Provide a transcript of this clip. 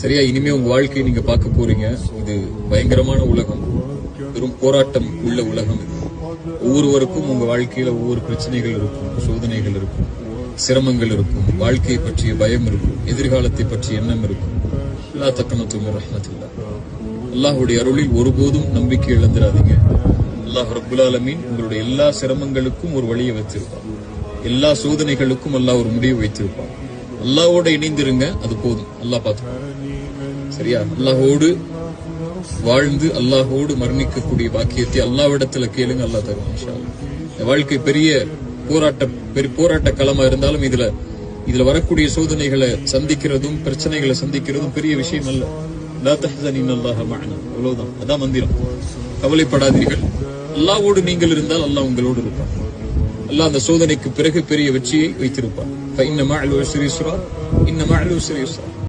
சரியா? இனிமே உங்க வாழ்க்கையை நீங்க பார்க்க போறீங்க. இது பயங்கரமான உலகம், பெரும் போராட்டம் உள்ள உலகம். ஒவ்வொருவருக்கும் உங்க வாழ்க்கையில ஒவ்வொரு பிரச்சனைகள் இருக்கும், சோதனைகள் இருக்கும், சிரமங்கள் இருக்கும், வாழ்க்கையை பற்றிய பயம் இருக்கும், எதிர்காலத்தை பற்றிய எண்ணம் இருக்கும். லா தக்னது மின் ரஹ்மத்தில்லாஹ். அல்லாஹ்வுடைய அருளில் ஒருபோதும் நம்பிக்கை இழந்துடாதீங்க. அல்லாஹ் ரப்புல் ஆலமீன் உங்களுடைய எல்லா சிரமங்களுக்கும் ஒரு வழியை வைத்திருப்பான். எல்லா சோதனைகளுக்கும் அல்லாஹ் ஒரு முடிவு வைத்திருப்பான். அல்லாஹ்வோட இணைந்திருங்க, அது போதும். அல்லாஹ் பார்த்துப்பான். சரியா? அல்லாஹ்வோடு வாழ்ந்து அல்லாஹ்வோடு மரணிக்கக்கூடிய பாக்கியத்தை அல்லாஹ்விடத்துல கேளுங்க, அல்லாஹ் தருவான் இன்ஷா அல்லாஹ். வாழ்க்கை பெரிய போராட்ட களமா இருந்தாலும் இதுல வரக்கூடிய சோதனைகளை சந்திக்கிறதும் பிரச்சனைகளை சந்திக்கிறதும் பெரிய விஷயம் அல்ல. லா தஹ்சன் இன்னல்லாஹ மஅனா. அவ்வளவுதான். அதான் மந்திரம். கவலைப்படாதீர்கள், அல்லாஹ்வோடு நீங்கள் இருந்தால் அல்லாஹ் உங்களோடு இருப்பான். அல்லாஹ் அந்த சோதனைக்கு பிறகு பெரிய வெற்றியை வைத்திருப்பான். ஃபஇன்ன மஅல் உஸ்ரி யுஸ்ரா, இன்ன மஅல் உஸ்ரி யுஸ்ரா.